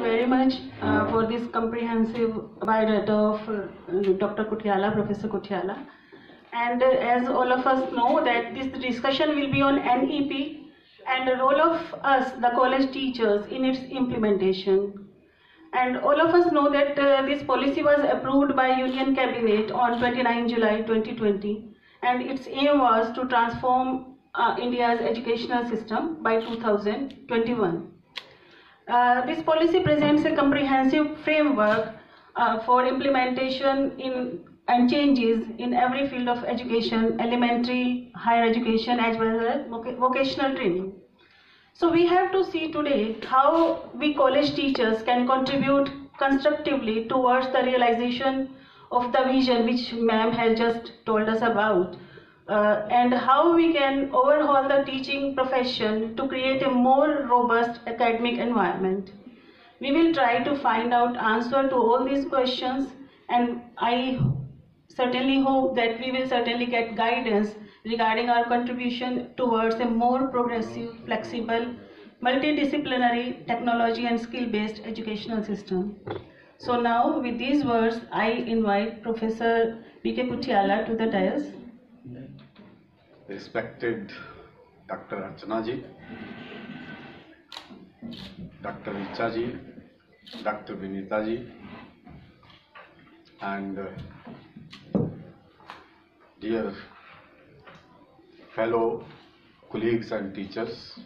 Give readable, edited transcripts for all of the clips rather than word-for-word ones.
Very much for this comprehensive biodata of Dr. Kutiala, Professor Kutiala. And as all of us know that this discussion will be on NEP and the role of us, the college teachers, in its implementation. And all of us know that this policy was approved by Union Cabinet on 29 July 2020, and its aim was to transform India's educational system by 2021. This policy presents a comprehensive framework for implementation and changes in every field of education, elementary, higher education, as well as vocational training. So we have to see today how we college teachers can contribute constructively towards the realization of the vision which ma'am has just told us about. And how we can overhaul the teaching profession to create a more robust academic environment. We will try to find out answer to all these questions, and I certainly hope that we will certainly get guidance regarding our contribution towards a more progressive, flexible, multidisciplinary, technology and skill-based educational system. So now with these words, I invite Professor B.K. Kutiala to the dais. Respected Dr. Archana ji, Dr. Richa ji, Dr. Vinita ji, and dear fellow colleagues and teachers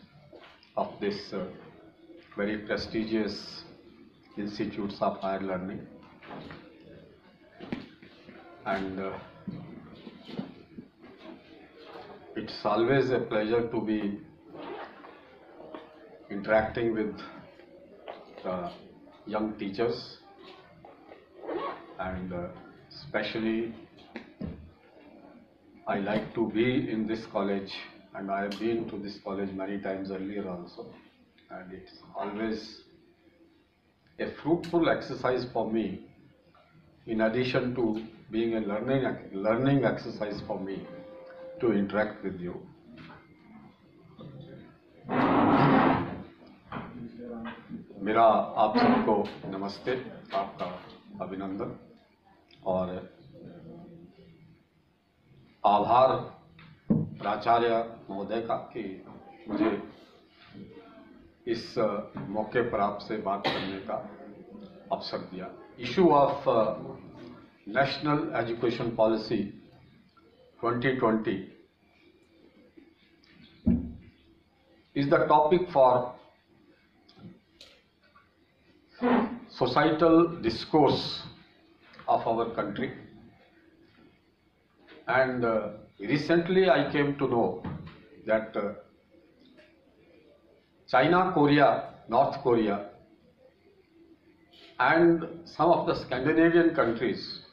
of this very prestigious institutes of higher learning, and it's always a pleasure to be interacting with the young teachers, and especially I like to be in this college, and I have been to this college many times earlier also, and it's always a fruitful exercise for me, in addition to being a learning exercise for me, to interact with you. मेरा आप सबको नमस्ते, आपका अभिनंदन और आभार प्राचार्य महोदय का कि मुझे इस मौके पर आपसे बात करने का अवसर दिया. Issue of national education policy 2020 is the topic for societal discourse of our country, and recently I came to know that China, Korea, North Korea and some of the Scandinavian countries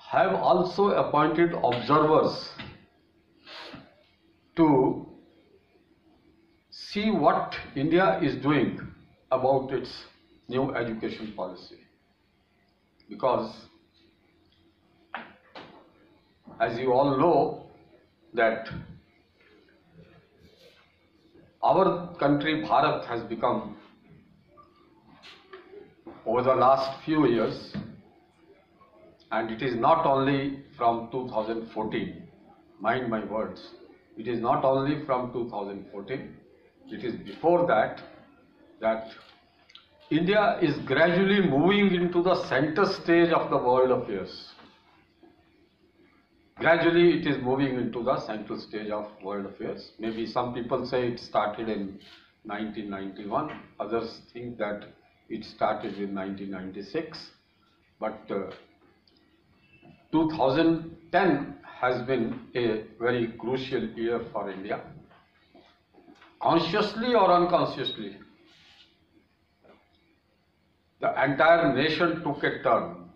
have also appointed observers to see what India is doing about its new education policy. Because as you all know that our country Bharat has become, over the last few years, and it is not only from 2014, mind my words, it is not only from 2014, it is before that, that India is gradually moving into the center stage of the world affairs. Gradually it is moving into the central stage of world affairs. Maybe some people say it started in 1991, others think that it started in 1996, but 2010 has been a very crucial year for India. Consciously or unconsciously, the entire nation took a turn.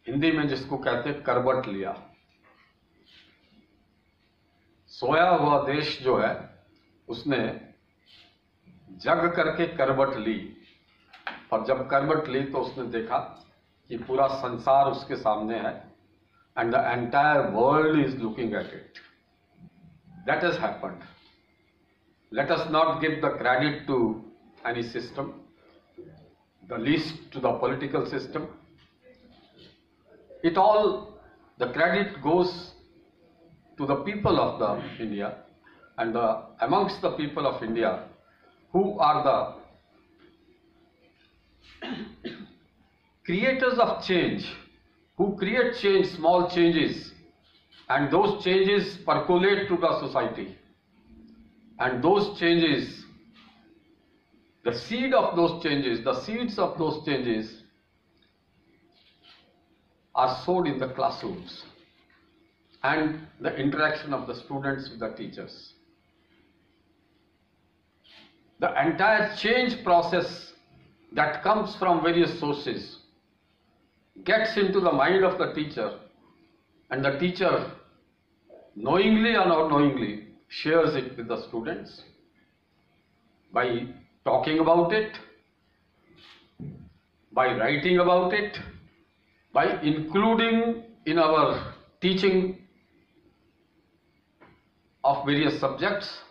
Hindi में जिसको कहते हैं करवट लिया. सोया हुआ देश जो है उसने जग करके करवट ली, और जब करवट ली तो उसने देखा कि पूरा संसार उसके सामने है and the entire world is looking at it. That has happened. Let us not give the credit to any system, the least to the political system. The credit goes to the people of India, and amongst the people of India who are the creators of change, who create change, small changes, and those changes percolate to the society. And those changes, the seeds of those changes are sowed in the classrooms and the interaction of the students with the teachers. The entire change process that comes from various sources gets into the mind of the teacher, and the teacher, knowingly or not knowingly, shares it with the students by talking about it, by writing about it, by including in our teaching of various subjects,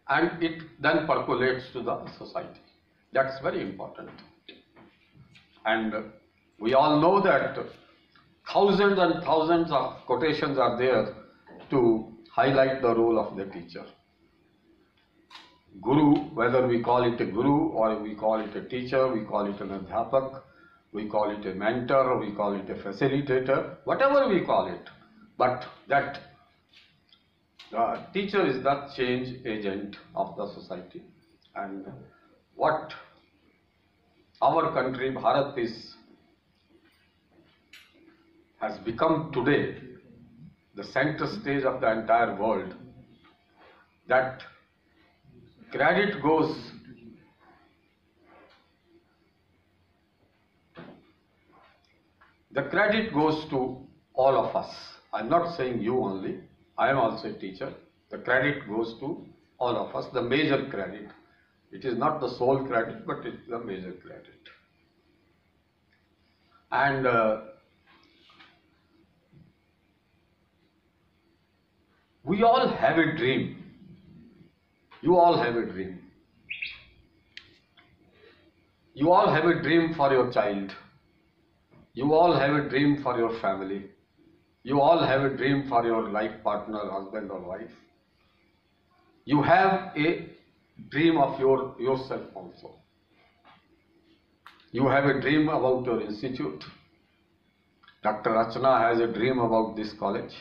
and it then percolates to the society. That's very important. And we all know that thousands and thousands of quotations are there to highlight the role of the teacher. Guru, whether we call it a guru or we call it a teacher, we call it an adhyapak, we call it a mentor, we call it a facilitator, whatever we call it, but that the teacher is the change agent of the society. And what our country, Bharat, has become today, the center stage of the entire world, that credit goes to all of us. I'm not saying you only, I am also a teacher. The credit goes to all of us, the major credit. It is not the sole credit, but it's the major credit. And we all have a dream. You all have a dream. You all have a dream for your child. You all have a dream for your family. You all have a dream for your life partner, husband or wife. You have a dream of yourself also. You have a dream about your institute. Dr. Rachna has a dream about this college.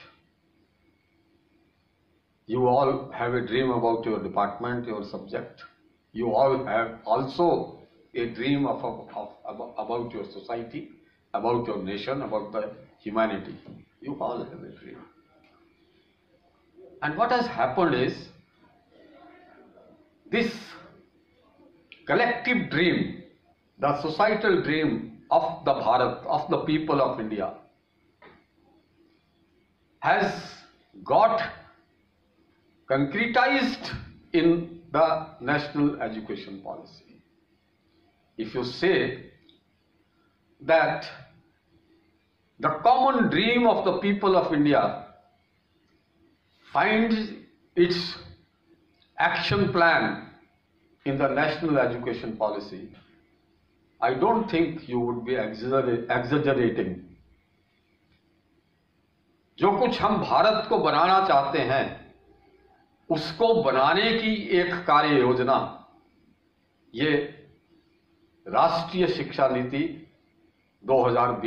You all have a dream about your department, your subject. You all have also a dream about your society, about your nation, about the humanity. You all have a dream. And what has happened is, this collective dream, the societal dream of the Bharat, of the people of India, has got concretized in the national education policy. If you say that the common dream of the people of India finds its action plan in the national education policy, I don't think you would be exaggerating. जो कुछ हम भारत को बनाना चाहते हैं, उसको बनाने की एक कार्य योजना, ये राष्ट्रीय शिक्षा नीति 2020,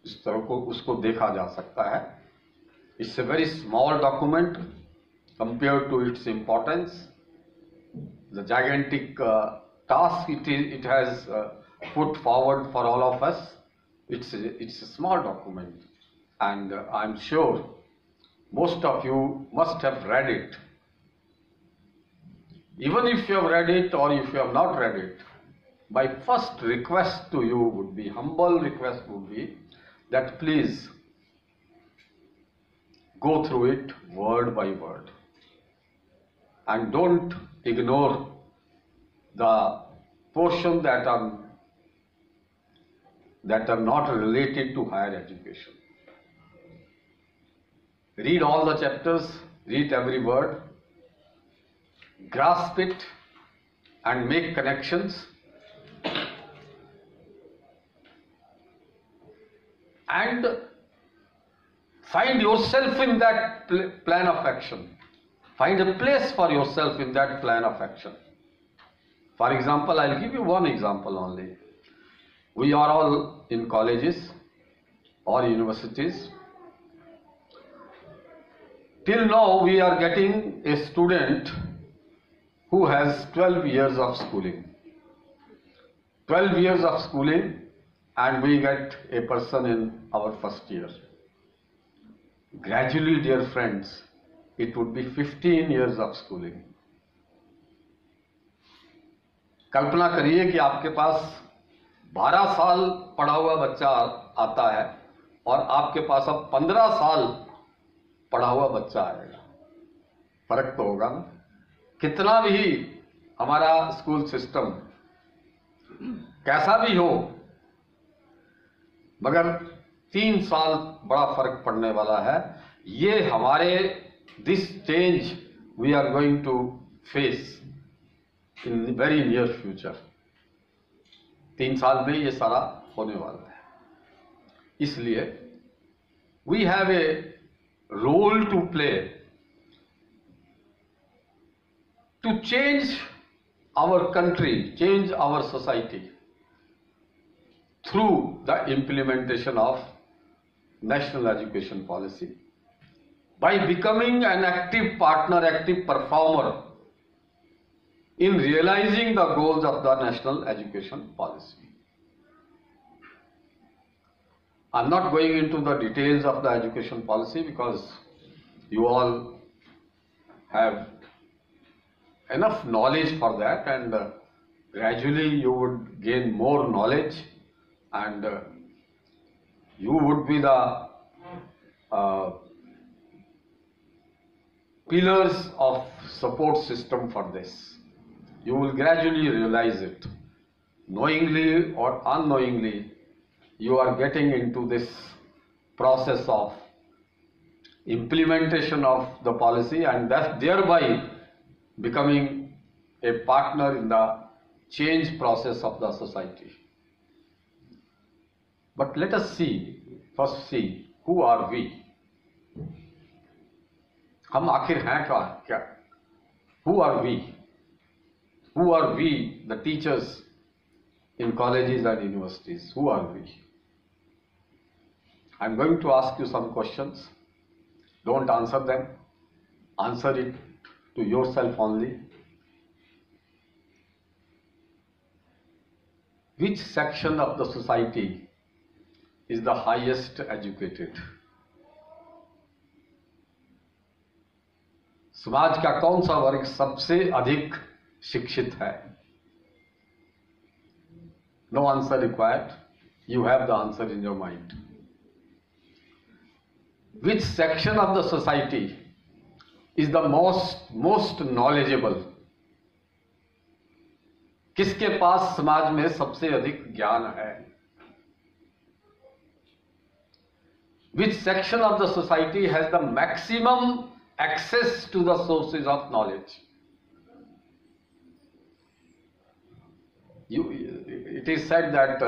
इस तरह को उसको देखा जा सकता है. It's a very small document compared to its importance, the gigantic task it has put forward for all of us. It's a small document, and I'm sure most of you must have read it. Even if you have read it or if you have not read it, my first request to you would be, humble request would be, that please go through it word by word and don't ignore the portion that are not related to higher education. read all the chapters, read every word, grasp it and make connections, and find yourself in that plan of action. Find a place for yourself in that plan of action. For example, I'll give you one example only. We are all in colleges or universities. Till now, we are getting a student who has 12 years of schooling. 12 years of schooling, and we get a person in our first year. Gradually, dear friends, it would be 15 years of schooling. कल्पना करिए कि आपके पास 12 साल पढ़ा हुआ बच्चा आता है और आपके पास अब 15 साल पढ़ा हुआ बच्चा आएगा. फर्क तो होगा ना. कितना भी हमारा स्कूल सिस्टम कैसा भी हो, मगर 3 साल बड़ा फर्क पड़ने वाला है. ये हमारे this change we are going to face in very near future. 3 साल में ये सारा होने वाला है. इसलिए we have a role to play to change our country, change our society through the implementation of national education policy by becoming an active partner, active performer in realizing the goals of the national education policy. I'm not going into the details of the education policy because you all have enough knowledge for that, and gradually you would gain more knowledge, and you would be the pillars of support system for this. You will gradually realize it. Knowingly or unknowingly, you are getting into this process of implementation of the policy, and that thereby becoming a partner in the change process of the society. But let us first see, who are we? हम आखिर हैं क्या? Who are we? Who are we, the teachers in colleges and universities? Who are we? I'm going to ask you some questions. Don't answer them. Answer it to yourself only. Which section of the society is the highest educated? समाज का कौन सा वर्ग सबसे अधिक शिक्षित है? No answer required. You have the answer in your mind. Which section of the society is the most knowledgeable? किसके पास समाज में सबसे अधिक ज्ञान है? Which section of the society has the maximum access to the sources of knowledge? It is said that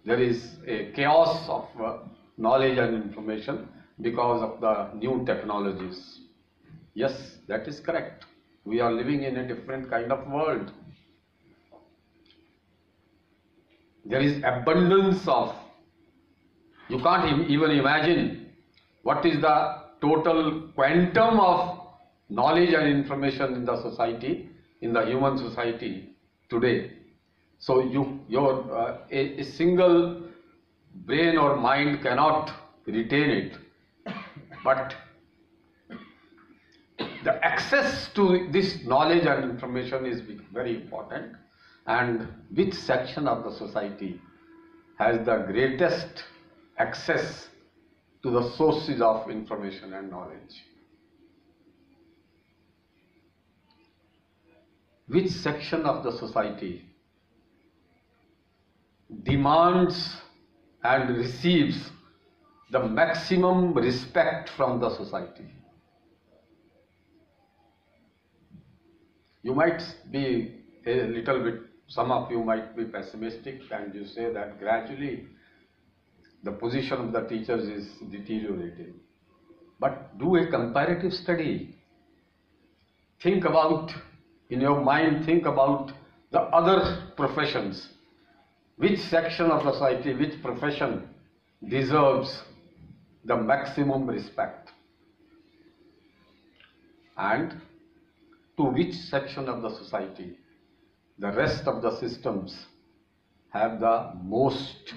there is a chaos of knowledge and information because of the new technologies. Yes, that is correct. We are living in a different kind of world. There is abundance of, you can't even imagine what is the total quantum of knowledge and information in the society, in the human society today. So a single brain or mind cannot retain it, but the access to this knowledge and information is very important. And which section of the society has the greatest access to the sources of information and knowledge? Which section of the society demands and receives the maximum respect from the society. You might be a little bit, some of you might be pessimistic and you say that gradually the position of the teachers is deteriorating. But do a comparative study. Think about, in your mind, think about the other professions. Which section of the society, which profession deserves the maximum respect? And to which section of the society the rest of the systems have the most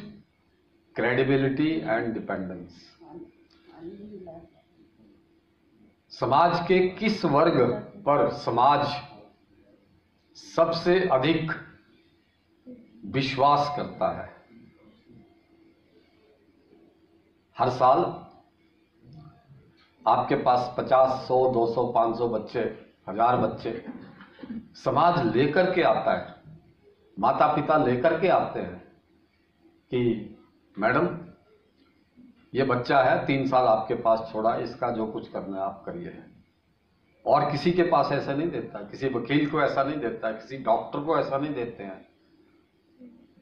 credibility and dependence? समाज के किस वर्ग पर समाज सबसे अधिक विश्वास करता है? हर साल आपके पास 50, 100, 200, 500 बच्चे, 1000 बच्चे समाज लेकर के आता है, माता पिता लेकर के आते हैं कि मैडम ये बच्चा है 3 साल आपके पास छोड़ा, इसका जो कुछ करना है आप करिए। और किसी के पास ऐसा नहीं देता, किसी वकील को ऐसा नहीं देता, किसी डॉक्टर को ऐसा नहीं देते हैं,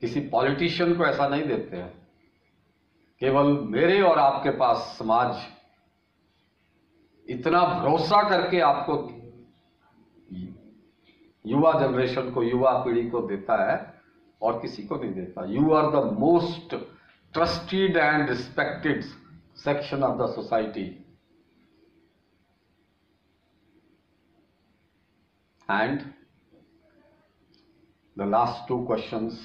किसी पॉलिटिशियन को ऐसा नहीं देते हैं। केवल मेरे और आपके पास समाज इतना भरोसा करके आपको, युवा जनरेशन को, युवा पीढ़ी को देता है और किसी को नहीं देता। You are the most trusted and respected section of the society. And the last 2 questions,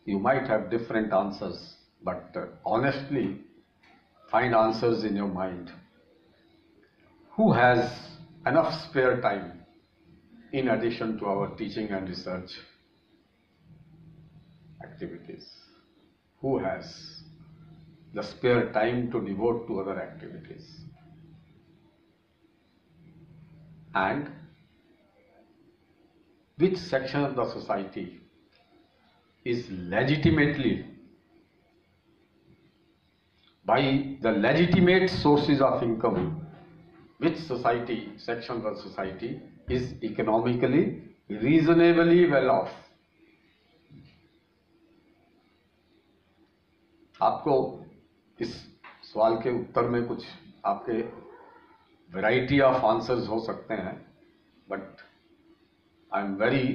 you might have different answers, but honestly find answers in your mind. Who has enough spare time in addition to our teaching and research activities? Who has the spare time to devote to other activities? And which section of the society is legitimately, by the legitimate sources of income, which society, section of the society is economically reasonably well off? आपको इस सवाल के उत्तर में कुछ आपके variety of answers हो सकते हैं, but I am very,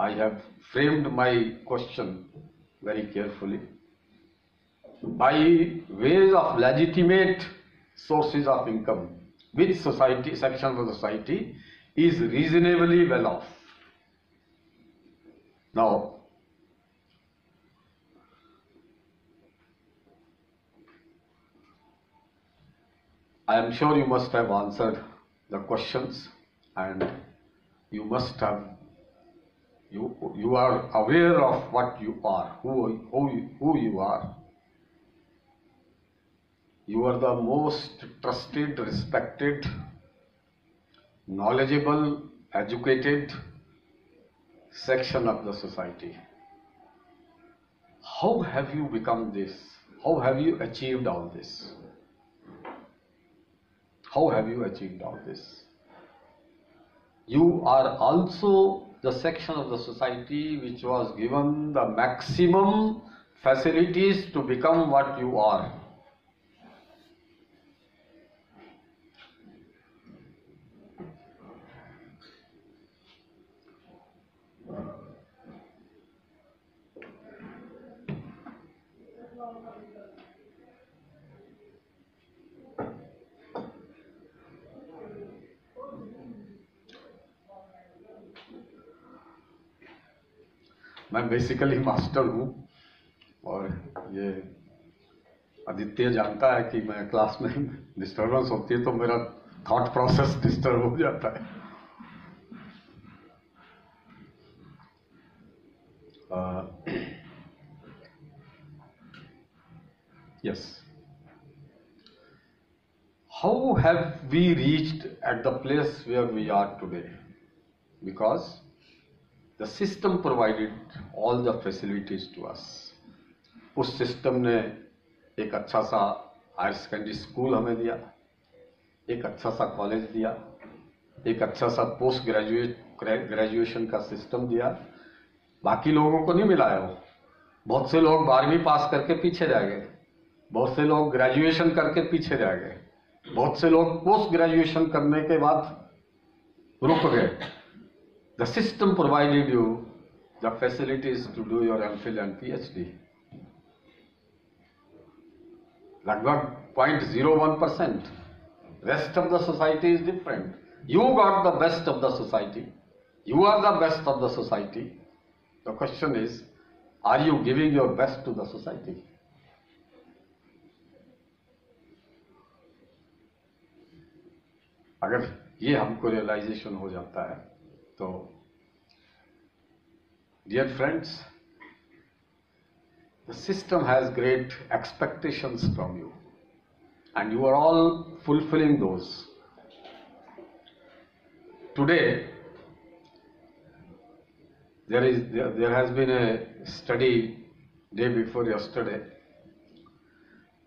I have framed my question very carefully. By ways of legitimate sources of income, which society, section of the society is reasonably well off? Now, I am sure you must have answered the questions, and you must have, you are aware of what you are, who you are. You are the most trusted, respected, knowledgeable, educated section of the society. How have you become this? How have you achieved all this? How have you achieved all this? You are also the section of the society which was given the maximum facilities to become what you are. मैं basically master हूँ और ये आदित्य जानता है कि मैं class में disturbance होती है तो मेरा थॉट प्रोसेस डिस्टर्ब हो जाता है. Yes. How have we reached at the place where we are today? Because the system provided all the facilities to us. उस सिस्टम ने एक अच्छा सा हायर सेकेंडरी स्कूल हमें दिया, एक अच्छा सा कॉलेज दिया, एक अच्छा सा पोस्ट ग्रेजुएशन का सिस्टम दिया। बाकी लोगों को नहीं मिला है वो। बहुत से लोग 12वीं पास करके पीछे रह गए, बहुत से लोग ग्रेजुएशन करके पीछे रह गए, बहुत से लोग पोस्ट ग्रेजुएशन करने के बाद रुक गए। The system provided you the facilities to do your MPhil and PhD. लगभग 0.01%। Rest of the society is different. You got the best of the society. You are the best of the society. The question is, are you giving your best to the society? अगर ये हमको realisation हो जाता है तो dear friends, the system has great expectations from you and you are all fulfilling those. Today there has been a study day before yesterday.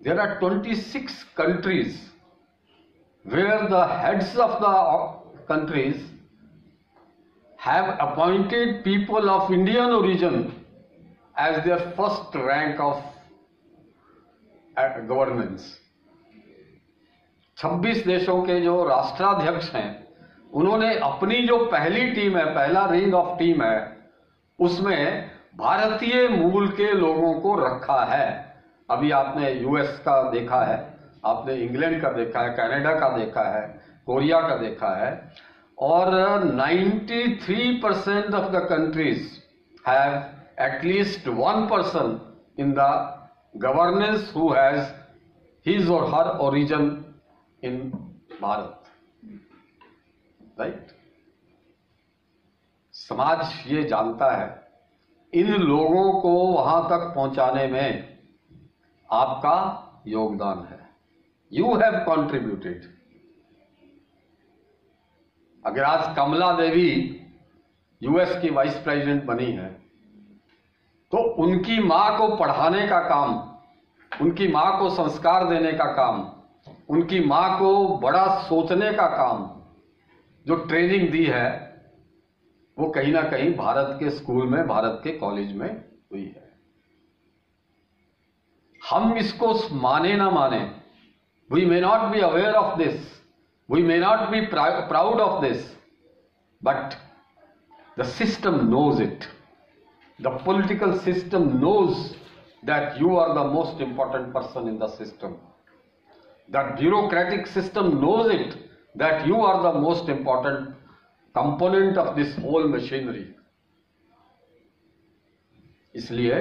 There are 26 countries where the heads of the countries have appointed people of Indian origin as their first rank of governance. 26 देशों के जो राष्ट्राध्यक्ष हैं, उन्होंने अपनी जो पहली team है, पहला रिंग ऑफ टीम है, उसमें भारतीय मूल के लोगों को रखा है। अभी आपने यूएस का देखा है, आपने इंग्लैंड का देखा है, कनाडा का देखा है, कोरिया का देखा है, और 93% of the countries have at least one person in the governance who has his or her origin in Bharat, right? समाज ये जानता है इन लोगों को वहां तक पहुंचाने में आपका योगदान है। You have contributed. अगर आज कमला देवी यूएस की वाइस प्रेसिडेंट बनी है तो उनकी मां को पढ़ाने का काम, उनकी मां को संस्कार देने का काम, उनकी मां को बड़ा सोचने का काम, जो ट्रेनिंग दी है वो कहीं ना कहीं भारत के स्कूल में, भारत के कॉलेज में हुई है। हम इसको माने ना माने, we may not be aware of this, we may not be proud of this, but the system knows it. The political system knows that you are the most important person in the system. That bureaucratic system knows it, that you are the most important component of this whole machinery. इसलिए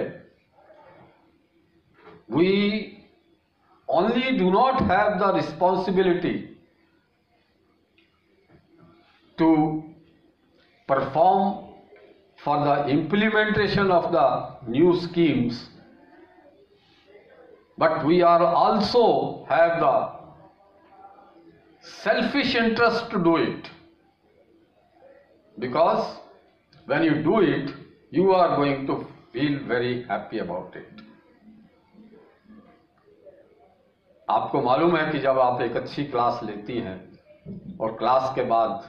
we only do not have the responsibility to perform for the implementation of the new schemes, but we are also have the selfish interest to do it, because when you do it you are going to feel very happy about it. आपको मालूम है कि जब आप एक अच्छी class लेती हैं और क्लास के बाद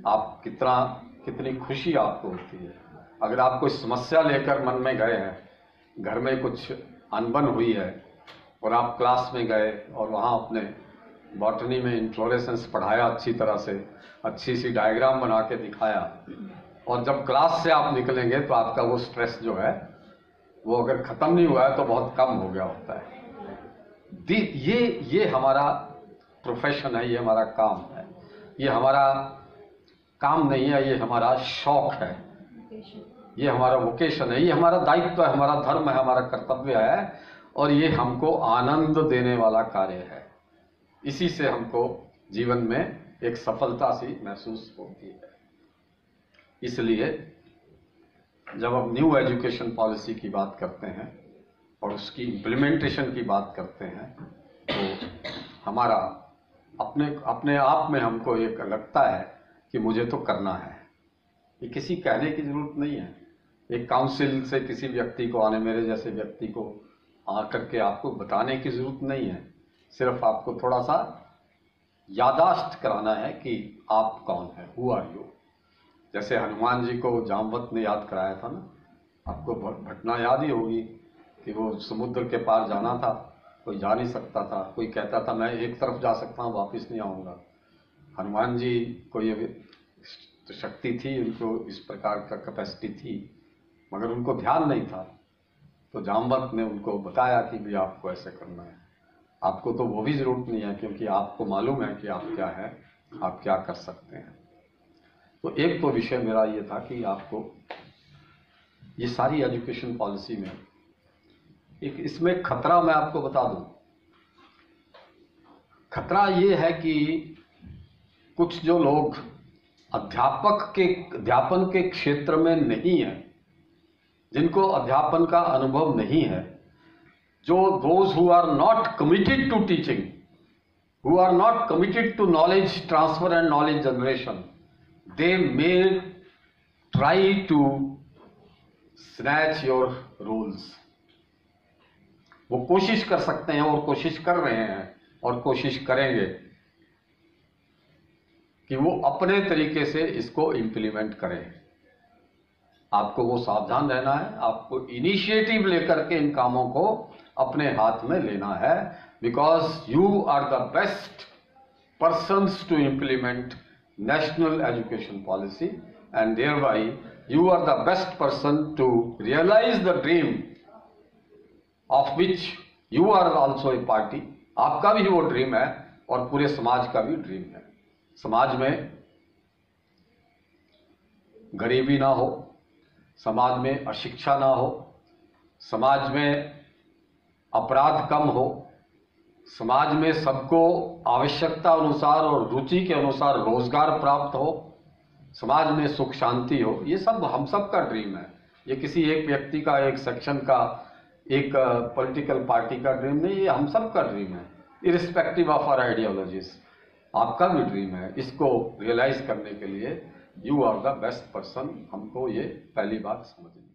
आप कितनी खुशी आपको होती है। अगर आप कोई समस्या लेकर मन में गए हैं, घर में कुछ अनबन हुई है और आप क्लास में गए और वहाँ अपने बॉटनी में इन्फ्लोरेसेंस पढ़ाया, अच्छी तरह से अच्छी सी डायग्राम बना के दिखाया, और जब क्लास से आप निकलेंगे तो आपका वो स्ट्रेस जो है वो अगर ख़त्म नहीं हुआ है तो बहुत कम हो गया होता है। ये हमारा प्रोफेशन है, ये हमारा काम है, ये हमारा काम नहीं है, ये हमारा शौक है, ये हमारा वोकेशन है, ये हमारा दायित्व है, हमारा धर्म है, हमारा कर्तव्य है, और ये हमको आनंद देने वाला कार्य है। इसी से हमको जीवन में एक सफलता सी महसूस होती है। इसलिए जब हम न्यू एजुकेशन पॉलिसी की बात करते हैं और उसकी इम्प्लीमेंटेशन की बात करते हैं तो हमारा अपने आप में हमको एक लगता है कि मुझे तो करना है। ये किसी कहने की जरूरत नहीं है। एक काउंसिल से किसी व्यक्ति को आने, मेरे जैसे व्यक्ति को आकर के आपको बताने की जरूरत नहीं है, सिर्फ आपको थोड़ा सा यादाश्त कराना है कि आप कौन है, हु आर यू। जैसे हनुमान जी को जामवंत ने याद कराया था ना, आपको घटना याद ही होगी कि वो समुद्र के पार जाना था, कोई जा नहीं सकता था, कोई कहता था मैं एक तरफ जा सकता हूँ वापस नहीं आऊँगा। हनुमान जी को ये शक्ति थी, उनको इस प्रकार का कैपेसिटी थी, मगर उनको ध्यान नहीं था, तो जामवंत ने उनको बताया कि भाई आपको ऐसे करना है। आपको तो वो भी जरूरत नहीं है, क्योंकि आपको मालूम है कि आप क्या है, आप क्या कर सकते हैं। तो एक तो विषय मेरा ये था कि आपको ये सारी एजुकेशन पॉलिसी में एक इसमें खतरा मैं आपको बता दूं। खतरा ये है कि कुछ जो लोग अध्यापन के क्षेत्र में नहीं है, जिनको अध्यापन का अनुभव नहीं है, जो those who are not committed to teaching, who are not committed to knowledge transfer and knowledge generation, they may try to snatch your roles. वो कोशिश कर सकते हैं और कोशिश कर रहे हैं और कोशिश करेंगे कि वो अपने तरीके से इसको इम्प्लीमेंट करें। आपको वो सावधान रहना है, आपको इनिशिएटिव लेकर के इन कामों को अपने हाथ में लेना है, because you are the best persons to implement national education policy and thereby you are the best person to realise the dream of which you are also a party. आपका भी वो ड्रीम है और पूरे समाज का भी dream है। समाज में गरीबी ना हो, समाज में अशिक्षा ना हो, समाज में अपराध कम हो, समाज में सबको आवश्यकता अनुसार और रुचि के अनुसार रोजगार प्राप्त हो, समाज में सुख शांति हो, ये सब हम सब का ड्रीम है। ये किसी एक व्यक्ति का, एक सेक्शन का, एक पॉलिटिकल पार्टी का ड्रीम नहीं, ये हम सब का ड्रीम है, इरिस्पेक्टिव ऑफ आवर आइडियोलॉजीज। आपका भी ड्रीम है। इसको रियलाइज करने के लिए you are the best person, हमको ये पहली बात समझनी।